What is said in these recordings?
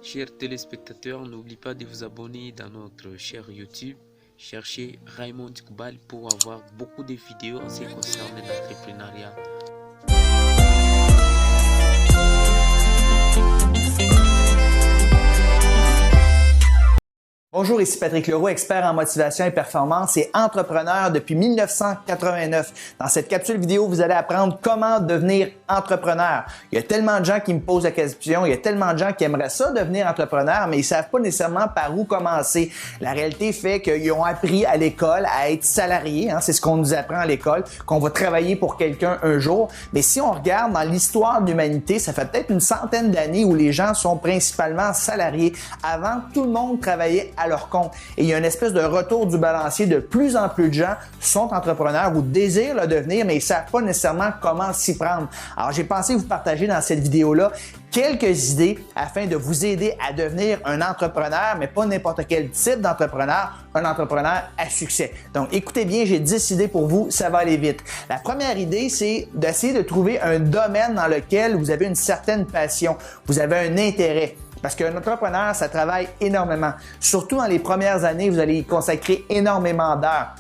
Chers téléspectateurs, n'oubliez pas de vous abonner dans notre chaîne YouTube. Cherchez Raymond Koubal pour avoir beaucoup de vidéos en ce qui concerne l'entrepreneuriat. Bonjour, ici Patrick Leroux, expert en motivation et performance et entrepreneur depuis 1989. Dans cette capsule vidéo, vous allez apprendre comment devenir entrepreneur. Il y a tellement de gens qui me posent la question, il y a tellement de gens qui aimeraient ça devenir entrepreneur, mais ils savent pas nécessairement par où commencer. La réalité fait qu'ils ont appris à l'école à être salariés, c'est ce qu'on nous apprend à l'école, qu'on va travailler pour quelqu'un un jour. Mais si on regarde dans l'histoire de l'humanité, ça fait peut-être une centaine d'années où les gens sont principalement salariés. Avant, tout le monde travaillait à leur compte. Et il y a une espèce de retour du balancier. De plus en plus de gens sont entrepreneurs ou désirent le devenir, mais ils ne savent pas nécessairement comment s'y prendre. Alors, j'ai pensé vous partager dans cette vidéo-là quelques idées afin de vous aider à devenir un entrepreneur, mais pas n'importe quel type d'entrepreneur, un entrepreneur à succès. Donc, écoutez bien, j'ai 10 idées pour vous, ça va aller vite. La première idée, c'est d'essayer de trouver un domaine dans lequel vous avez une certaine passion, vous avez un intérêt. Parce qu'un entrepreneur, ça travaille énormément. Surtout dans les premières années, vous allez y consacrer énormément d'heures.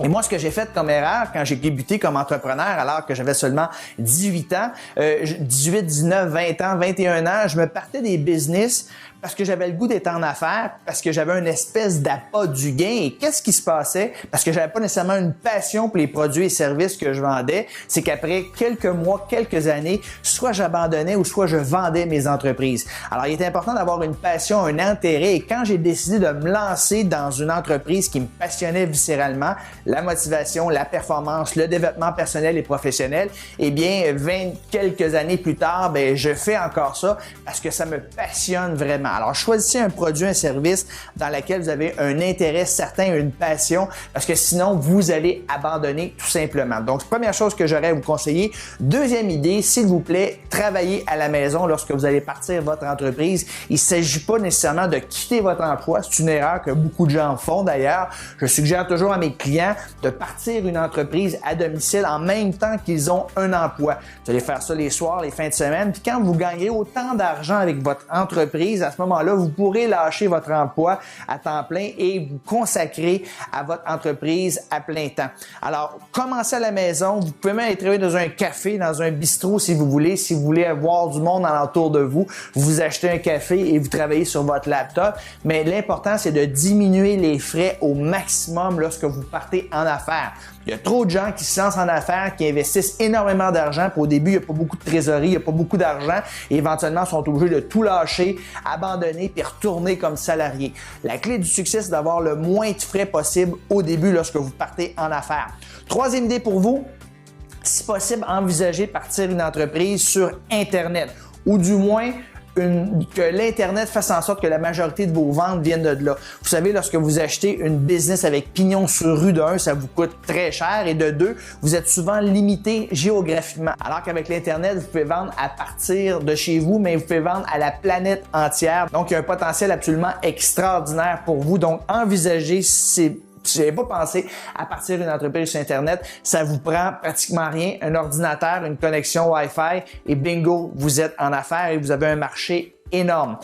Et moi, ce que j'ai fait comme erreur quand j'ai débuté comme entrepreneur, alors que j'avais seulement 18 ans, 18, 19, 20 ans, 21 ans, je me partais des business parce que j'avais le goût d'être en affaires, parce que j'avais une espèce d'appât du gain. Et qu'est-ce qui se passait? Parce que j'avais pas nécessairement une passion pour les produits et services que je vendais, c'est qu'après quelques mois, quelques années, soit j'abandonnais ou soit je vendais mes entreprises. Alors, il est important d'avoir une passion, un intérêt. Et quand j'ai décidé de me lancer dans une entreprise qui me passionnait viscéralement, la motivation, la performance, le développement personnel et professionnel, eh bien, 20 quelques années plus tard, je fais encore ça parce que ça me passionne vraiment. Alors, choisissez un produit, un service dans lequel vous avez un intérêt certain, une passion, parce que sinon, vous allez abandonner tout simplement. Donc, première chose que j'aurais à vous conseiller. Deuxième idée, s'il vous plaît, travaillez à la maison lorsque vous allez partir votre entreprise. Il ne s'agit pas nécessairement de quitter votre emploi. C'est une erreur que beaucoup de gens font d'ailleurs. Je suggère toujours à mes clients de partir une entreprise à domicile en même temps qu'ils ont un emploi. Vous allez faire ça les soirs, les fins de semaine. Puis quand vous gagnez autant d'argent avec votre entreprise, à ce moment-là, vous pourrez lâcher votre emploi à temps plein et vous consacrer à votre entreprise à plein temps. Alors, commencez à la maison. Vous pouvez même travailler dans un café, dans un bistrot si vous voulez. Si vous voulez avoir du monde alentour de vous, vous achetez un café et vous travaillez sur votre laptop. Mais l'important, c'est de diminuer les frais au maximum lorsque vous partez en affaires. Il y a trop de gens qui se lancent en affaires, qui investissent énormément d'argent. Puis au début, il n'y a pas beaucoup de trésorerie, il n'y a pas beaucoup d'argent. Et éventuellement, ils sont obligés de tout lâcher, abandonner puis retourner comme salarié. La clé du succès, c'est d'avoir le moins de frais possible au début lorsque vous partez en affaires. Troisième idée pour vous, si possible, envisagez partir une entreprise sur Internet ou du moins que l'Internet fasse en sorte que la majorité de vos ventes viennent de là. Vous savez, lorsque vous achetez une business avec pignon sur rue, de 1, ça vous coûte très cher et de 2, vous êtes souvent limité géographiquement. Alors qu'avec l'Internet, vous pouvez vendre à partir de chez vous, mais vous pouvez vendre à la planète entière. Donc, il y a un potentiel absolument extraordinaire pour vous. Donc, envisagez si vous n'avez pas pensé à partir d'une entreprise sur Internet, ça vous prend pratiquement rien, un ordinateur, une connexion Wi-Fi et bingo, vous êtes en affaires et vous avez un marché énorme.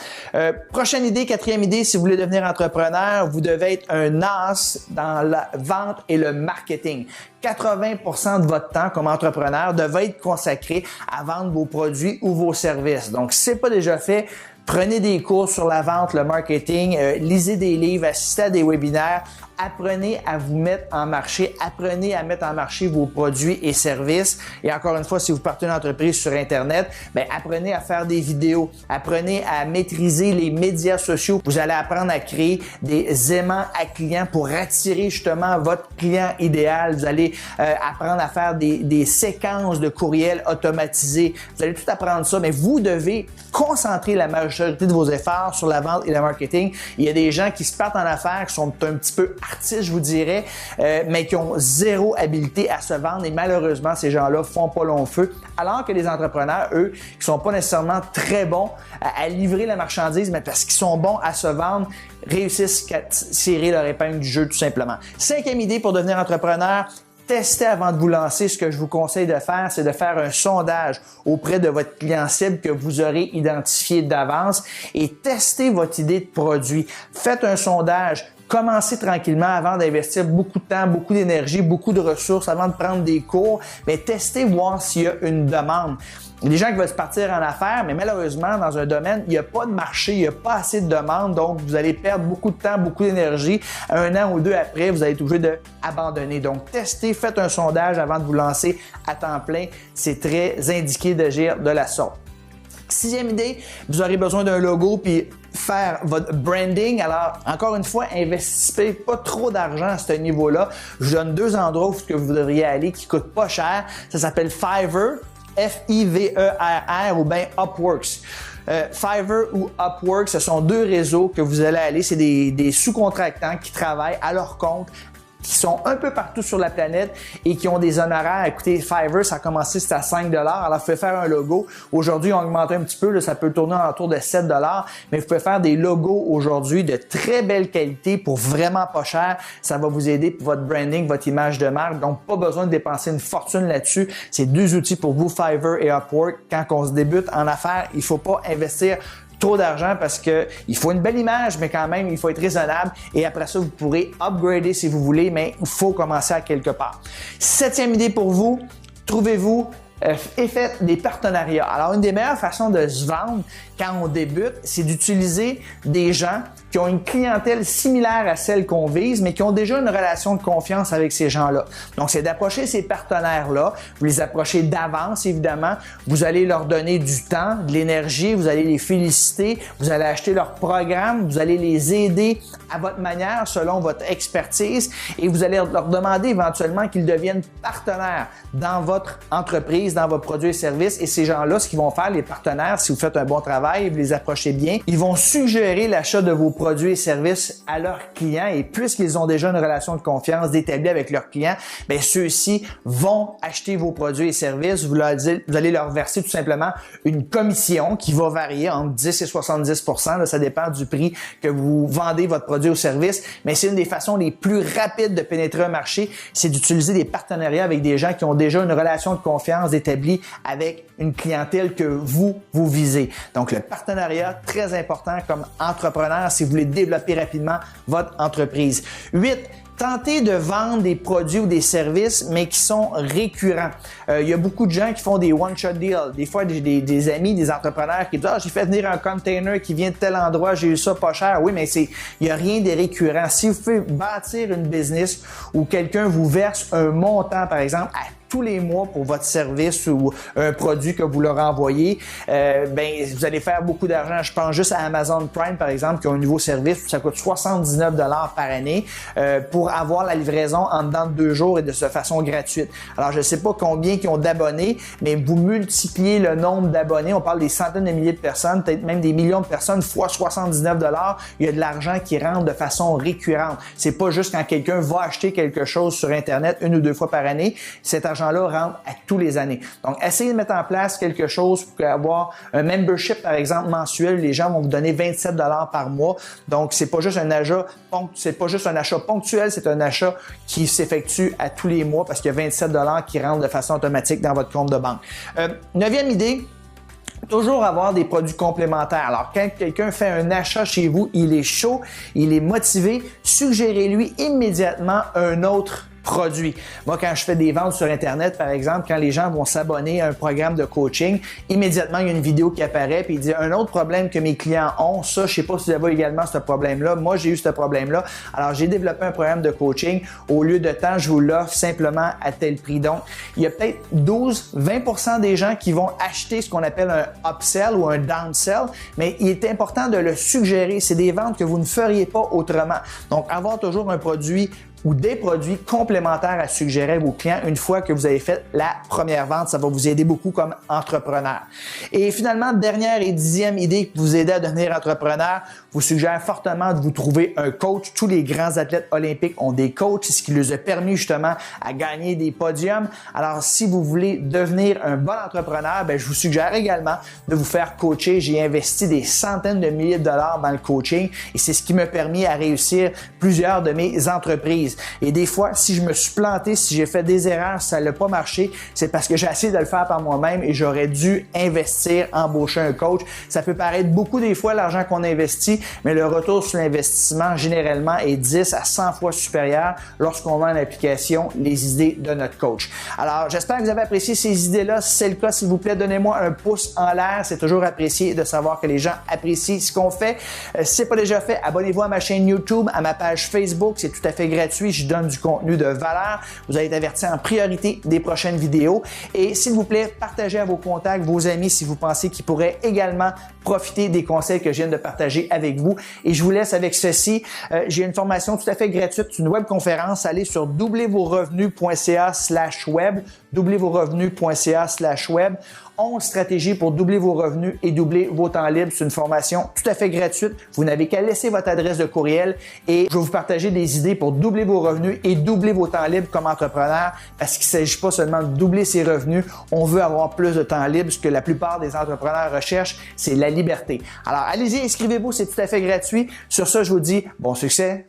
Prochaine idée, quatrième idée, si vous voulez devenir entrepreneur, vous devez être un as dans la vente et le marketing. 80% de votre temps comme entrepreneur devait être consacré à vendre vos produits ou vos services. Donc, si ce n'est pas déjà fait, prenez des cours sur la vente, le marketing, lisez des livres, assistez à des webinaires, apprenez à vous mettre en marché, apprenez à mettre en marché vos produits et services. Et encore une fois, si vous partez une entreprise sur Internet, apprenez à faire des vidéos, apprenez à maîtriser les médias sociaux. Vous allez apprendre à créer des aimants à clients pour attirer justement votre client idéal. Vous allez apprendre à faire des séquences de courriels automatisés. Vous allez tout apprendre ça, mais vous devez concentrer la majorité de vos efforts sur la vente et le marketing. Il y a des gens qui se partent en affaires, qui sont un petit peu artistes, je vous dirais, mais qui ont zéro habilité à se vendre et malheureusement, ces gens-là font pas long feu. Alors que les entrepreneurs, eux, qui sont pas nécessairement très bons à livrer la marchandise, mais parce qu'ils sont bons à se vendre, réussissent à tirer leur épingle du jeu tout simplement. Cinquième idée pour devenir entrepreneur, Testez avant de vous lancer. Ce que je vous conseille de faire, c'est de faire un sondage auprès de votre client cible que vous aurez identifié d'avance et testez votre idée de produit. Faites un sondage. Commencez tranquillement avant d'investir beaucoup de temps, beaucoup d'énergie, beaucoup de ressources, avant de prendre des cours. Mais testez, voir s'il y a une demande. Il y a des gens qui veulent se partir en affaires, mais malheureusement, dans un domaine, il n'y a pas de marché, il n'y a pas assez de demandes, donc vous allez perdre beaucoup de temps, beaucoup d'énergie. Un an ou deux après, vous allez être obligé d'abandonner. Donc, testez, faites un sondage avant de vous lancer à temps plein. C'est très indiqué d'agir de la sorte. Sixième idée, vous aurez besoin d'un logo puis faire votre branding. Alors, encore une fois, investissez pas trop d'argent à ce niveau-là. Je vous donne 2 endroits où vous devriez aller qui coûtent pas cher. Ça s'appelle Fiverr, Fiverr ou bien Upworks. Fiverr ou Upwork, ce sont 2 réseaux que vous allez aller. C'est des sous-contractants qui travaillent à leur compte, qui sont un peu partout sur la planète et qui ont des honoraires. Écoutez, Fiverr, ça a commencé, c'était à 5 $. Alors, vous pouvez faire un logo. Aujourd'hui, on a augmenté un petit peu, là, ça peut tourner autour de 7 $, mais vous pouvez faire des logos aujourd'hui de très belle qualité pour vraiment pas cher. Ça va vous aider pour votre branding, votre image de marque. Donc, pas besoin de dépenser une fortune là-dessus. C'est 2 outils pour vous, Fiverr et Upwork. Quand on se débute en affaires, il faut pas investir trop d'argent parce que il faut une belle image, mais quand même, il faut être raisonnable et après ça, vous pourrez upgrader si vous voulez, mais il faut commencer à quelque part. 7e idée pour vous, trouvez-vous et faites des partenariats. Alors, une des meilleures façons de se vendre quand on débute, c'est d'utiliser des gens qui ont une clientèle similaire à celle qu'on vise, mais qui ont déjà une relation de confiance avec ces gens-là. Donc, c'est d'approcher ces partenaires-là. Vous les approchez d'avance, évidemment. Vous allez leur donner du temps, de l'énergie, vous allez les féliciter, vous allez acheter leur programme, vous allez les aider à votre manière, selon votre expertise, et vous allez leur demander éventuellement qu'ils deviennent partenaires dans votre entreprise, dans vos produits et services. Et ces gens-là, ce qu'ils vont faire, les partenaires, si vous faites un bon travail et vous les approchez bien, ils vont suggérer l'achat de vos produits et services à leurs clients. Et puisqu'ils ont déjà une relation de confiance d'établie avec leurs clients, bien, ceux-ci vont acheter vos produits et services. Vous allez leur verser tout simplement une commission qui va varier entre 10 et 70 %. Là, ça dépend du prix que vous vendez votre produit ou service. Mais c'est une des façons les plus rapides de pénétrer un marché, c'est d'utiliser des partenariats avec des gens qui ont déjà une relation de confiance établie avec une clientèle que vous visez. Donc, le partenariat, très important comme entrepreneur si vous voulez développer rapidement votre entreprise. 8. Tentez de vendre des produits ou des services, mais qui sont récurrents. Il y a beaucoup de gens qui font des one-shot deals. Des fois, des amis, des entrepreneurs qui disent « Ah, j'ai fait venir un container qui vient de tel endroit, j'ai eu ça pas cher. » Oui, mais il n'y a rien de récurrent. Si vous pouvez bâtir une business où quelqu'un vous verse un montant, par exemple, à tous les mois pour votre service ou un produit que vous leur envoyez, ben vous allez faire beaucoup d'argent. Je pense juste à Amazon Prime, par exemple, qui a un nouveau service où ça coûte 79 $ par année pour avoir la livraison en dedans de 2 jours et de façon gratuite. Alors, je ne sais pas combien qui ont d'abonnés, mais vous multipliez le nombre d'abonnés. On parle des centaines de milliers de personnes, peut-être même des millions de personnes fois 79 $. Il y a de l'argent qui rentre de façon récurrente. C'est pas juste quand quelqu'un va acheter quelque chose sur Internet 1 ou 2 fois par année. Cet argent-là rentre à tous les années. Donc, essayez de mettre en place quelque chose pour avoir un membership, par exemple, mensuel. Les gens vont vous donner 27 $ par mois. Donc, c'est pas juste un achat ponctuel, c'est un achat qui s'effectue à tous les mois parce qu'il y a 27 $ qui rentrent de façon automatique dans votre compte de banque. 9e idée, toujours avoir des produits complémentaires. Alors, quand quelqu'un fait un achat chez vous, il est chaud, il est motivé, suggérez-lui immédiatement un autre produit. Moi, quand je fais des ventes sur Internet, par exemple, quand les gens vont s'abonner à un programme de coaching, immédiatement, il y a une vidéo qui apparaît puis il dit « Un autre problème que mes clients ont, ça, je sais pas si vous avez également ce problème-là. Moi, j'ai eu ce problème-là. Alors, j'ai développé un programme de coaching. Au lieu de temps, je vous l'offre simplement à tel prix. » Donc, il y a peut-être 12-20 % des gens qui vont acheter ce qu'on appelle un upsell ou un downsell, mais il est important de le suggérer. C'est des ventes que vous ne feriez pas autrement. Donc, avoir toujours un produit ou des produits complémentaires à suggérer à vos clients une fois que vous avez fait la première vente. Ça va vous aider beaucoup comme entrepreneur. Et finalement, dernière et 10e idée pour vous aider à devenir entrepreneur, je vous suggère fortement de vous trouver un coach. Tous les grands athlètes olympiques ont des coachs, c'est ce qui leur a permis justement à gagner des podiums. Alors, si vous voulez devenir un bon entrepreneur, je vous suggère également de vous faire coacher. J'ai investi des centaines de milliers de dollars dans le coaching et c'est ce qui m'a permis à réussir plusieurs de mes entreprises. entreprise. Et des fois, si je me suis planté, si j'ai fait des erreurs, si ça n'a pas marché, c'est parce que j'ai essayé de le faire par moi-même et j'aurais dû investir, embaucher un coach. Ça peut paraître beaucoup des fois l'argent qu'on investit, mais le retour sur l'investissement généralement est 10 à 100 fois supérieur lorsqu'on met en application les idées de notre coach. Alors, j'espère que vous avez apprécié ces idées-là. Si c'est le cas, s'il vous plaît, donnez-moi un pouce en l'air. C'est toujours apprécié de savoir que les gens apprécient ce qu'on fait. Si ce n'est pas déjà fait, abonnez-vous à ma chaîne YouTube, à ma page Facebook. C'est tout à fait gratuit. Je donne du contenu de valeur. Vous allez être averti en priorité des prochaines vidéos. Et s'il vous plaît, partagez à vos contacts, vos amis, si vous pensez qu'ils pourraient également profiter des conseils que je viens de partager avec vous. Et je vous laisse avec ceci. J'ai une formation tout à fait gratuite, une webconférence. Allez sur doublervosrevenus.ca/web, doublervosrevenus.ca/web. 11 stratégies pour doubler vos revenus et doubler vos temps libres. C'est une formation tout à fait gratuite. Vous n'avez qu'à laisser votre adresse de courriel et je vais vous partager des idées pour doubler vos revenus et doubler vos temps libres comme entrepreneur parce qu'il ne s'agit pas seulement de doubler ses revenus. On veut avoir plus de temps libre. Ce que la plupart des entrepreneurs recherchent, c'est la liberté. Alors, allez-y, inscrivez-vous. C'est tout à fait gratuit. Sur ça, je vous dis bon succès